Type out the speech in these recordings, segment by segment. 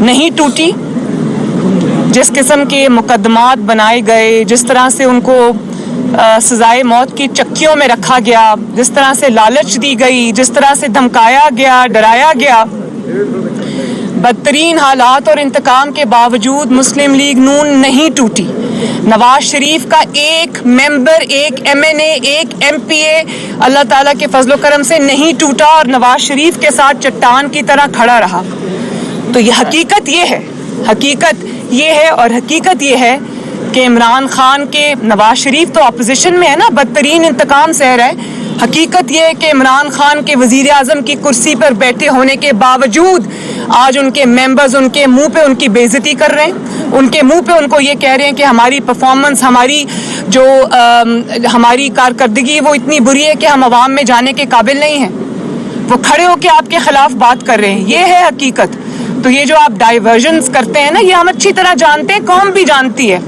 نہیں ٹوٹی. جس قسم کے مقدمات بنائے گئے, جس طرح سے ان کو سزائے موت کی چکیوں میں رکھا گیا, جس طرح سے لالچ دی گئی, جس طرح سے دھمکایا گیا, ڈرایا گیا, بدترین حالات اور انتقام کے باوجود مسلم لیگ نون نہیں ٹوٹی. نواز شریف کا ایک ممبر, ایک ایم این اے, ایک ایم پی اے اللہ تعالیٰ کے فضل و کرم سے نہیں ٹوٹا اور نواز شریف کے ساتھ چٹان کی طرح کھڑا رہا. تو یہ حقیقت یہ ہے, حقیقت یہ ہے, اور حقیقت یہ ہے کہ عمران خان کے, نواز شریف تو اپوزیشن میں ہے نا, بدترین انتقام سہ رہا ہے. حقیقت یہ ہے کہ عمران خان کے وزیر اعظم کی کرسی پر بیٹھے ہونے کے باوجود آج ان کے ممبرز ان کے منہ پہ ان کی بے عزتی کر رہے ہیں, ان کے منہ پہ ان کو یہ کہہ رہے ہیں کہ ہماری پرفارمنس, ہماری جو ہماری کارکردگی وہ اتنی بری ہے کہ ہم عوام میں جانے کے قابل نہیں ہیں. وہ کھڑے ہو کے آپ کے خلاف بات کر رہے ہیں. یہ ہے حقیقت. تو یہ جو آپ ڈائیورژنس کرتے ہیں نا, یہ ہم اچھی طرح جانتے ہیں, قوم بھی جانتی ہے.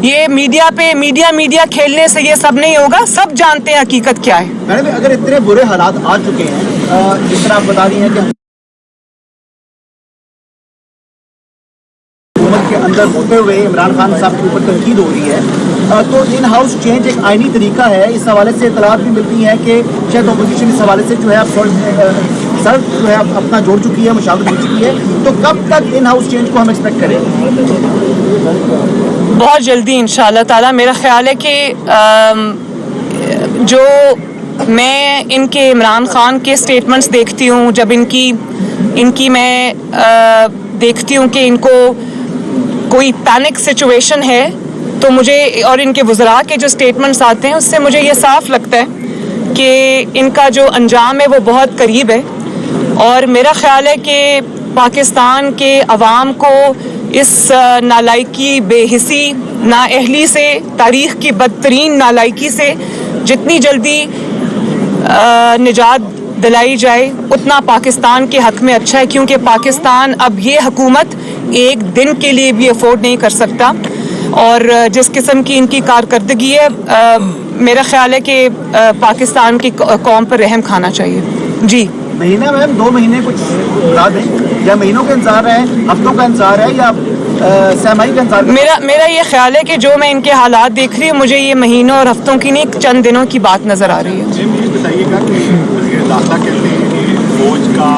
یہ میڈیا پہ میڈیا کھیلنے سے یہ سب نہیں ہوگا, سب جانتے ہیں حقیقت کیا ہے. میڈم اگر اتنے برے حالات آ چکے ہیں, جس طرح آپ بتا رہی ہیں کہ حکومت کے اندر ہوتے ہوئے عمران خان صاحب کے اوپر تنقید ہو رہی ہے, تو ان ہاؤس چینج ایک آئینی طریقہ ہے. اس حوالے سے اطلاعات بھی ملتی ہیں کہ شاید اپوزیشن اس حوالے سے جو ہے اب سر جو ہے اپنا جوڑ چکی ہے, مشاورت ہو چکی ہے. تو کب تک ان ہاؤس چینج کو ہم ایکسپیکٹ کریں؟ بہت جلدی انشاءاللہ تعالیٰ. میرا خیال ہے کہ جو میں ان کے عمران خان کے سٹیٹمنٹس دیکھتی ہوں, جب ان کی میں دیکھتی ہوں کہ ان کو کوئی پینک سچویشن ہے, تو مجھے, اور ان کے وزراء کے جو سٹیٹمنٹس آتے ہیں اس سے مجھے یہ صاف لگتا ہے کہ ان کا جو انجام ہے وہ بہت قریب ہے. اور میرا خیال ہے کہ پاکستان کے عوام کو اس نالائکی, بے حسی, نااہلی سے, تاریخ کی بدترین نالائکی سے جتنی جلدی نجات دلائی جائے اتنا پاکستان کے حق میں اچھا ہے. کیونکہ پاکستان اب یہ حکومت ایک دن کے لیے بھی افورڈ نہیں کر سکتا, اور جس قسم کی ان کی کارکردگی ہے, میرا خیال ہے کہ پاکستان کی قوم پر رحم کھانا چاہیے. جی مہینہ میم 2 مہینے کچھ بتا دیں, یا مہینوں کا انتظار ہے, ہفتوں کا انتظار ہے, یا سہمائی کا انتظار؟ میرا یہ خیال ہے کہ جو میں ان کے حالات دیکھ رہی ہوں, مجھے یہ مہینوں اور ہفتوں کی نہیں, چند دنوں کی بات نظر آ رہی ہے. جی مجھے بتائیے گا کہ وزیر داخلہ کہتے ہیں کہ فوج کا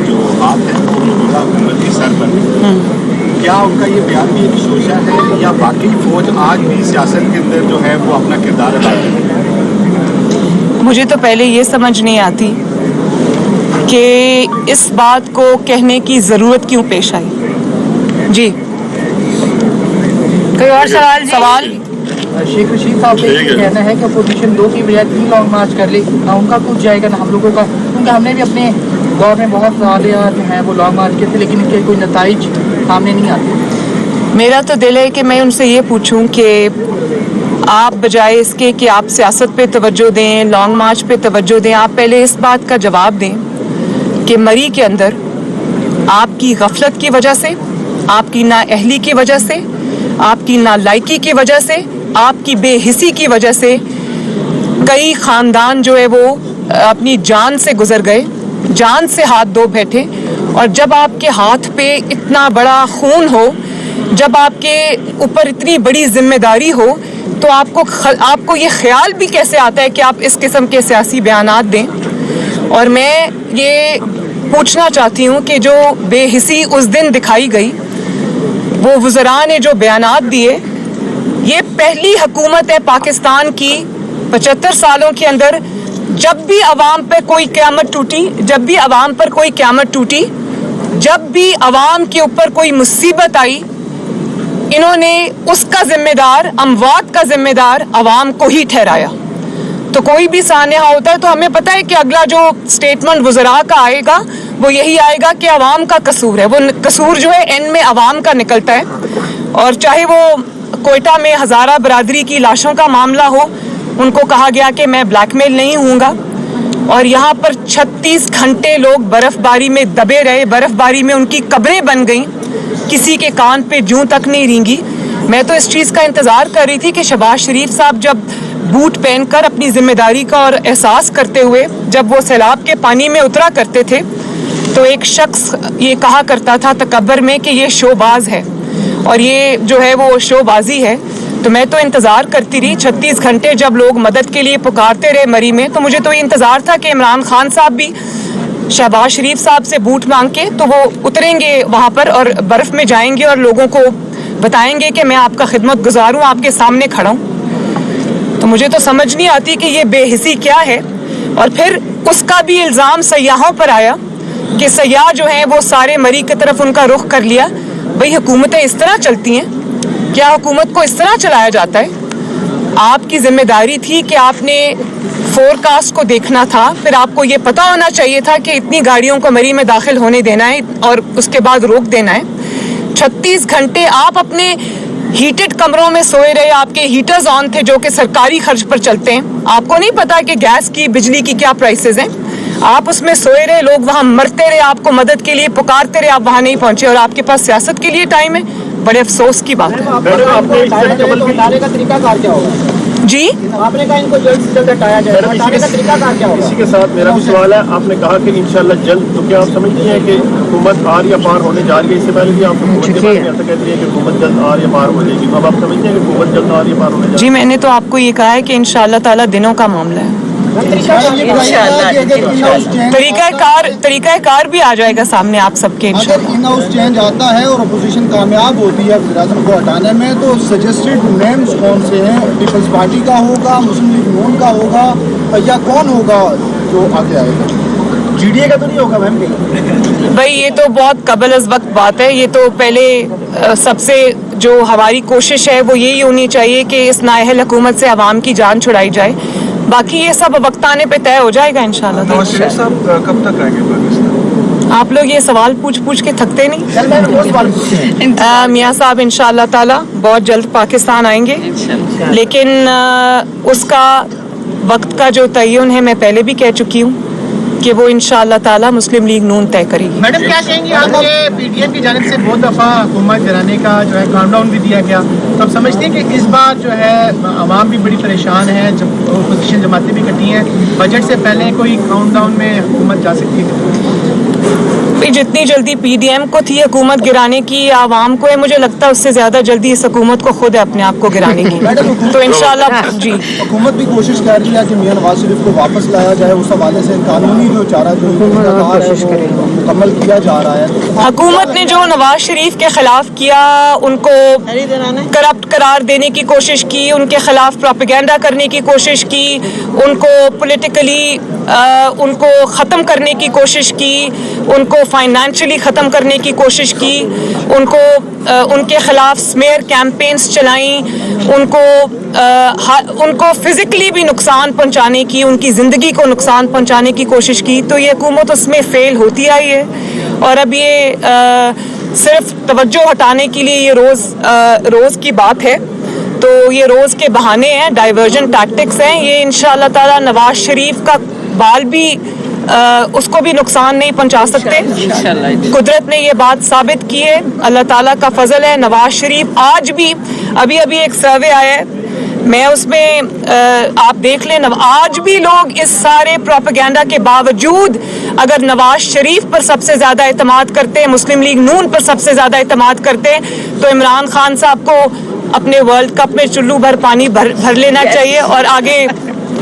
جو ہاتھ ہے موجودہ حکومت کے سر پر, کیا ان کا یہ بیان بھی ایک شوشہ ہے, یا باقی فوج آج بھی سیاست کے اندر جو ہے وہ اپنا کردار ادا کرتی ہے؟ مجھے تو پہلے یہ سمجھ نہیں آتی کہ اس بات کو کہنے کی ضرورت کیوں پیش آئی. جی کوئی اور سوال؟ شیخ رشید صاحب کا یہ کہنا ہے کہ اپوزیشن 2 کی بجائے 3 لانگ مارچ کر لے, نہ ان کا کچھ جائے گا نہ ہم لوگوں کا, کیونکہ ہم نے بھی اپنے دور میں بہت سارے جو ہیں وہ لانگ مارچ کیے تھے, لیکن ان کے کوئی نتائج سامنے نہیں آتے. میرا تو دل ہے کہ میں ان سے یہ پوچھوں کہ آپ بجائے اس کے کہ آپ سیاست پہ توجہ دیں, لانگ مارچ پہ توجہ دیں, آپ پہلے اس بات کا جواب دیں کہ مری کے اندر آپ کی غفلت کی وجہ سے, آپ کی نااہلی کی وجہ سے, آپ کی نالائکی کی وجہ سے, آپ کی بے حسی کی وجہ سے کئی خاندان جو ہے وہ اپنی جان سے گزر گئے, جان سے ہاتھ دھو بیٹھے. اور جب آپ کے ہاتھ پہ اتنا بڑا خون ہو, جب آپ کے اوپر اتنی بڑی ذمہ داری ہو, تو آپ کو یہ خیال بھی کیسے آتا ہے کہ آپ اس قسم کے سیاسی بیانات دیں. اور میں یہ پوچھنا چاہتی ہوں کہ جو بے حسی اس دن دکھائی گئی, وہ وزراء نے جو بیانات دیے, یہ پہلی حکومت ہے پاکستان کی 75 سالوں کے اندر جب بھی عوام پہ کوئی قیامت ٹوٹی, جب بھی عوام کے اوپر کوئی مصیبت آئی, انہوں نے اس کا ذمہ دار, اموات کا ذمہ دار عوام کو ہی ٹھہرایا. تو کوئی بھی سانحہ ہوتا ہے تو ہمیں پتہ ہے کہ اگلا جو سٹیٹمنٹ وزراء کا آئے گا وہ یہی آئے گا کہ عوام کا قصور ہے. وہ قصور جو ہے اینڈ میں عوام کا نکلتا ہے. اور چاہے وہ کوئٹہ میں ہزارہ برادری کی لاشوں کا معاملہ ہو, ان کو کہا گیا کہ میں بلیک میل نہیں ہوں گا, اور یہاں پر 36 گھنٹے لوگ برف باری میں دبے رہے, برف باری میں ان کی قبریں بن گئیں, کسی کے کان پہ جوں تک نہیں رینگی. میں تو اس چیز کا انتظار کر رہی تھی کہ شہباز شریف صاحب جب بوٹ پہن کر اپنی ذمہ داری کا اور احساس کرتے ہوئے جب وہ سیلاب کے پانی میں اترا کرتے تھے, तो एक शख्स ये कहा करता था तकब्बर में कि ये शोबाज है और ये जो है वो शोबाजी है, तो मैं तो इंतज़ार करती रही 36 घंटे जब लोग मदद के लिए पुकारते रहे मरी में, तो मुझे तो ये इंतज़ार था कि इमरान खान साहब भी शहबाज शरीफ साहब से बूट मांग के तो वो उतरेंगे वहाँ पर और बर्फ़ में जाएंगे और लोगों को बताएंगे कि मैं आपका खिदमत गुजार हूँ, आपके सामने खड़ा हूँ। तो मुझे तो समझ नहीं आती कि ये बेहिसी क्या है। और फिर उसका भी इल्ज़ाम सयाहों पर आया कि सयाह जो हैं वो सारे मरी की तरफ उनका रुख कर लिया। भाई हुकूमतें इस तरह चलती हैं क्या? हुकूमत को इस तरह चलाया जाता है? आपकी जिम्मेदारी थी कि आपने फोरकास्ट को देखना था, फिर आपको ये पता होना चाहिए था कि इतनी गाड़ियों को मरी में दाखिल होने देना है और उसके बाद रोक देना है। 36 घंटे आप अपने हीटेड कमरों में सोए रहे, आपके हीटर्स ऑन थे जो कि सरकारी खर्च पर चलते हैं। आपको नहीं पता कि गैस की बिजली की क्या प्राइसेस हैं। आप उसमें सोए रहे, लोग वहाँ मरते रहे, आपको मदद के लिए पुकारते रहे, आप वहाँ नहीं पहुँचे और आपके पास सियासत के लिए टाइम है। बड़े अफसोस की बात है। हटाने का तरीका कार क्या होगा जी? आपने कहा इनको जल्द से जल्द हटाया जाए, हटाने का तरीका कार क्या होगा? इसी के साथ मेरा भी सवाल है, आपने कहा कि इंशाल्लाह जल्द, तो क्या आप समझती हैं कि हुकूमत आर या पार होने जा रही है? इससे पहले भी आप हुकूमत के बारे में ऐसा कहती है कि हुकूमत जल्द आर या पार हो जाएगी, अब आप समझते हैं कि हुकूमत जल्द आर या पार होने जा रही है? जी, मैंने तो आपको ये कहा है कि इंशाअल्लाह ताला दिनों का मामला है। तरीक़ाकार भी आ जाएगा सामने आप सबके। अगर इन हाउस चेंज आता है और अपोजिशन कामयाब होती है वज़ीर-ए-आज़म को हटाने में, तो सजेस्टेड नेम्स कौन से हैं? पीपल्स पार्टी का होगा, मुस्लिम लीग नून का होगा, या कौन होगा जो आगे आएगा? जीडीए का तो नहीं होगा मैम कहीं? भाई ये तो बहुत कबल अज़ वक्त बात है। ये तो पहले सबसे जो हमारी कोशिश है वो यही होनी चाहिए कि इस नाअहल हुकूमत से अवाम की जान छुड़ाई जाए। बाकी ये सब वक्त आने पे तय हो जाएगा इंशाल्लाह। नवाज शरीफ साहब कब तक आएंगे पाकिस्तान? आप लोग ये सवाल पूछ के थकते नहीं? मियाँ साहब इंशाल्लाह ताला बहुत जल्द पाकिस्तान आएंगे, लेकिन उसका वक्त का जो तयन है मैं पहले भी कह चुकी हूँ कि वो इंशाल्लाह ताला मुस्लिम लीग नून तय करेगी। मैडम क्या कहेंगी आपके पीटीएम की जानिब से बहुत दफ़ा हुकूमत गिराने का जो है काउंटडाउन भी दिया गया, तो आप समझते हैं कि इस बार जो है आवाम भी बड़ी परेशान है, जब अपोजिशन जमातें भी इकट्ठी हैं, बजट से पहले कोई काउंटडाउन में हुकूमत जा सकती है? जितनी जल्दी पीडीएम को थी हुकूमत गिराने की आवाम को है, मुझे लगता है उससे ज़्यादा जल्दी इस हुकूमत को खुद है अपने आप को गिराने की। तो इंशाल्लाह जी हुकूमत भी कोशिश कर रही है कि मियां नवाज शरीफ को वापस लाया जाए, उस हवाले से कानूनी जो चारा जो मुकम्मल किया जा रहा है। हुकूमत ने जो नवाज शरीफ के खिलाफ किया, उनको करप्ट करार देने की कोशिश की, उनके खिलाफ प्रोपेगेंडा करने की कोशिश की, उनको पॉलिटिकली उनको ख़त्म करने की कोशिश की, उनको फाइनेंशियली ख़त्म करने की कोशिश की, उनको उनके ख़िलाफ़ स्मेयर कैंपेन्स चलाई, उनको फ़िज़िकली भी नुकसान पहुंचाने की, उनकी ज़िंदगी को नुकसान पहुंचाने की कोशिश की। तो ये हुकूमत उसमें फ़ेल होती आई है और अब ये सिर्फ तवज्जो हटाने के लिए ये रोज़ की बात है। तो ये रोज़ के बहाने हैं, डाइवर्जन टैक्टिक्स हैं। ये इंशाअल्लाह ताला नवाज शरीफ का बाल भी उसको भी नुकसान नहीं पहुंचा सकते। कुदरत ने ये बात साबित की है, अल्लाह ताला का फजल है। नवाज शरीफ आज भी अभी एक सर्वे आया है, मैं उसमें आप देख लें, आज भी लोग इस सारे प्रोपेगेंडा के बावजूद अगर नवाज शरीफ पर सबसे ज़्यादा एतमाद करते हैं, मुस्लिम लीग नून पर सबसे ज़्यादा एतमाद करते हैं, तो इमरान खान साहब को अपने वर्ल्ड कप में चुल्लू भर पानी भर लेना चाहिए। और आगे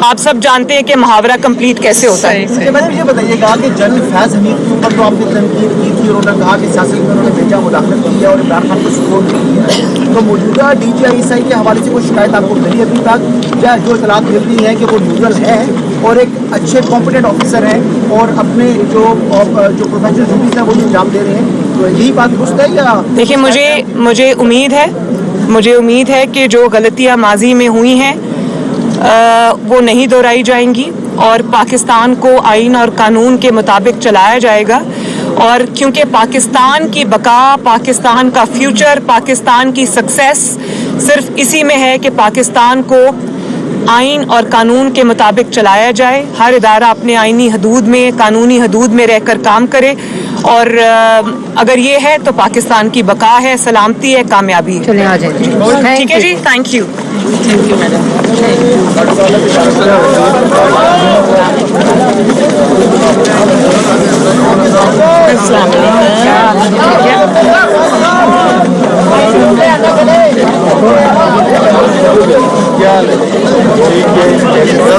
आप सब जानते हैं कि मुहावरा कंप्लीट कैसे होता है। इसके बाद मुझे बताइएगा कि जनरल फैज़ हमीद के ऊपर तो आपने तनकीद की थी, उन्होंने कहा कि सियासत में उन्होंने बेजा मुदाखलत की है और इमरान खान को सपोर्ट की है। तो मौजूदा DGI के हवाले से कोई शिकायत आपको मिली अभी तक? या जो इतलात मिल रही है कि वो न्यूट्रल है और एक अच्छे कॉम्पिटेंट ऑफिसर हैं और अपने जो प्रोफेशनल ड्यूटीज हैं वो अंजाम दे रहे हैं, तो यही बात दुरुस्त है या? देखिए, मुझे उम्मीद है कि जो गलतियाँ माजी में हुई हैं वो नहीं दोहराई जाएंगी और पाकिस्तान को आइन और कानून के मुताबिक चलाया जाएगा। और क्योंकि पाकिस्तान की बका, पाकिस्तान का फ्यूचर, पाकिस्तान की सक्सेस सिर्फ इसी में है कि पाकिस्तान को आइन और कानून के मुताबिक चलाया जाए। हर इदारा अपने आइनी हदूद में, कानूनी हदूद में रहकर काम करे और अगर ये है तो पाकिस्तान की बका है, सलामती है, कामयाबी है। चले आ जाए। ठीक है जी, थैंक यू। मैडम। क्या